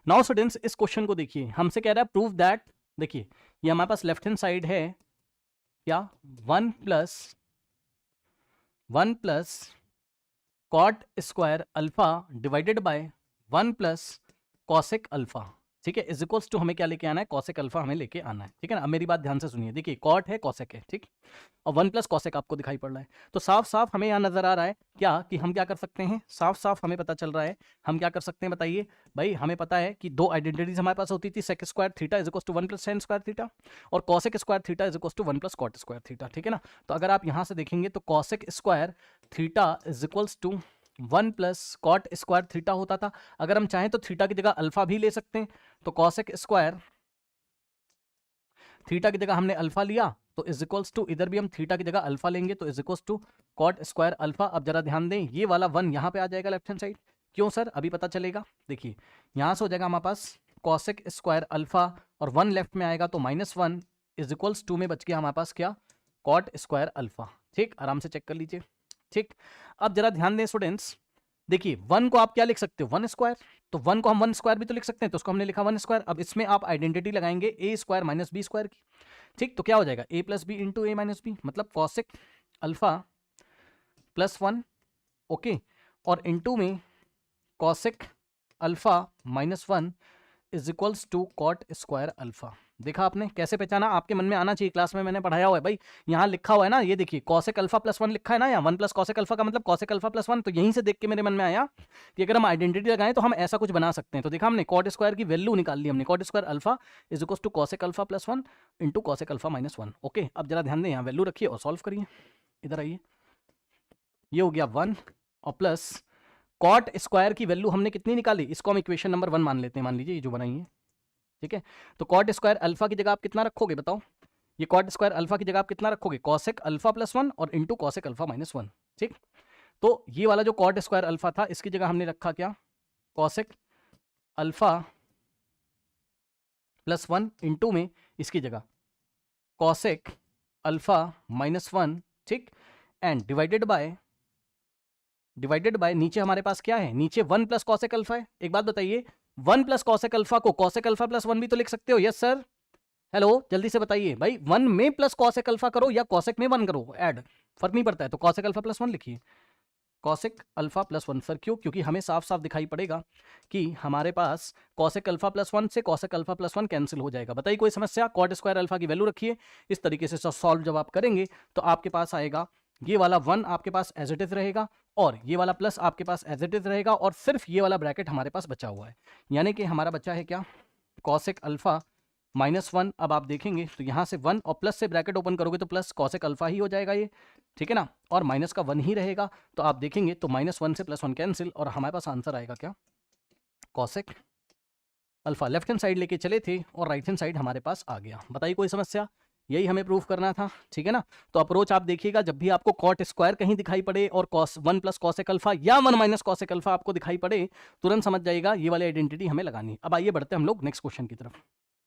Now students इस question को देखिए, हमसे कह रहा है प्रूव दैट, देखिए ये हमारे पास लेफ्ट हैंड साइड है क्या, 1 plus cot square alpha divided by 1 plus cosec alpha, ठीक है, इज इक्वल्स टू हमें क्या लेके आना है, कॉसेक अल्फा हमें लेके आना है, ठीक है ना। अब मेरी बात ध्यान से सुनिए, देखिए कॉट है कॉसेक है, ठीक, और 1 प्लस कॉसेक आपको दिखाई पड़ रहा है, तो साफ साफ हमें यहाँ नजर आ रहा है क्या कि हम क्या कर सकते हैं, साफ साफ हमें पता चल रहा है हम क्या कर सकते हैं, बताइए भाई। हमें पता है कि दो आइडेंटिटीज हमारे पास होती थी, sec square theta is equals to 1 plus tan square theta और cosec square theta is equals to 1 plus cot square theta, ठीक है ना। तो अगर आप यहाँ से देखेंगे तो cosec square theta is equals to 1 plus cot square theta होता था। अगर हम चाहें तो थीटा की जगह अल्फा भी ले सकते हैं, तो कॉसेक स्क्वायर थीटा की जगह हमने अल्फा लिया, तो इज इक्वल्स टू इधर भी हम थीटा की जगह अल्फा लेंगे, तो is equals to cot square alpha. अब जरा ध्यान दें, ये वाला 1 यहाँ पे आ जाएगा लेफ्ट हैंड साइड, क्यों सर, अभी पता चलेगा। देखिए यहाँ से हो जाएगा हमारे पास कॉसेक स्क्वायर अल्फा और 1 लेफ्ट में आएगा, तो -1 इज इक्वल्स टू में बच गया हमारे पास क्या, कॉट स्क्वायर अल्फा, ठीक, आराम से चेक कर लीजिए, ठीक। अब जरा ध्यान दें स्टूडेंट्स, देखिए 1 को आप क्या लिख सकते हो, 1 स्क्वायर, तो 1 को हम 1 स्क्वायर भी तो लिख सकते हैं, तो उसको हमने लिखा 1 स्क्वायर। अब इसमें आप आइडेंटिटी लगाएंगे A square minus B square की, ठीक, तो क्या हो जाएगा a plus B into A minus B, मतलब कॉसेक अल्फा +1, ओके, और इंटू में cosec alpha -1 is equals to cot square alpha. देखा आपने कैसे पहचाना, आपके मन में आना चाहिए, क्लास में मैंने पढ़ाया हुआ है भाई, यहाँ लिखा हुआ है ना, ये देखिए कॉसेक अल्फा +1 लिखा है ना, यहाँ 1 प्लस कॉसेक अल्फा का मतलब कॉसेक अल्फा +1, तो यहीं से देख के मेरे मन में आया कि अगर हम आइडेंटिटी लगाएं तो हम ऐसा कुछ बना सकते हैं। तो देखा हमने कॉट स्क्वायर की वैल्यू निकाल ली हमने, cot square alpha is equals to cosec alpha +1 into cosec alpha -1, okay. अब जरा ध्यान दें, यहाँ वैल्यू रखिए और सॉल्व करिए, इधर आइए, ये हो गया 1 और प्लस कॉट स्क्वायर की वैल्यू हमने कितनी निकाली, इसको हम इक्वेशन नंबर 1 मान लेते हैं, मान लीजिए ये जो बनाई है, ठीक है। तो कॉट स्क्वायर अल्फा की जगह आप कितना रखोगे बताओ, ये कॉट स्क्वायर अल्फा की जगह आप कितना रखोगे, कॉसेक अल्फा +1 और इंटू कॉसेक अल्फा -1, ठीक। तो ये वाला जो कॉट स्क्वायर अल्फा था, इसकी जगह हमने रखा क्या, कॉसेक अल्फा +1 इंटू में इसकी जगह कॉसेक अल्फा -1, ठीक, एंड डिवाइडेड बाय नीचे हमारे पास क्या है, नीचे 1 प्लस कॉसेक अल्फा है। एक बात बताइए, 1 प्लस कॉसेक अल्फा को कॉसेक अल्फा +1 भी तो लिख सकते हो, यस सर, हेलो जल्दी से बताइए भाई, 1 में प्लस कॉसेक अल्फा करो या कॉसेक में 1 करो, ऐड फर्क नहीं पड़ता है, तो कॉसेक अल्फा +1 लिखिए, कॉसेक अल्फा +1 सर, क्यों, क्योंकि हमें साफ साफ दिखाई पड़ेगा कि हमारे पास कॉसेक अल्फा +1 से कॉसेक अल्फा +1 कैंसिल हो जाएगा। बताइए कोई समस्या, कॉट स्क्वायर अल्फा की वैल्यू रखिए, इस तरीके से सॉल्व जब आप करेंगे तो आपके पास आएगा ये वाला 1 आपके पास एज इट इज रहेगा और ये वाला प्लस आपके पास एज इट इज रहेगा और सिर्फ ये वाला ब्रैकेट हमारे पास बचा हुआ है, यानी कि हमारा बचा है क्या, कॉसेक अल्फा -1। अब आप देखेंगे तो यहाँ से 1 और प्लस से ब्रैकेट ओपन करोगे तो प्लस कॉसेक अल्फा ही हो जाएगा ये, ठीक है ना, और माइनस का 1 ही रहेगा, तो आप देखेंगे तो -1 से +1 कैंसिल और हमारे पास आंसर आएगा क्या, cosec alpha. Left hand side लेके चले थे और राइट हैंड साइड हमारे पास आ गया। बताइए कोई समस्या, यही हमें प्रूफ करना था, ठीक है ना। तो अप्रोच आप देखिएगा, जब भी आपको कॉट स्क्वायर कहीं दिखाई पड़े और कॉस 1 प्लस कॉसेक अल्फा या 1 माइनस कॉसेक अल्फा आपको दिखाई पड़े, तुरंत समझ जाइएगा ये वाली आइडेंटिटी हमें लगानी। अब आइए बढ़ते हैं हम लोग नेक्स्ट क्वेश्चन की तरफ।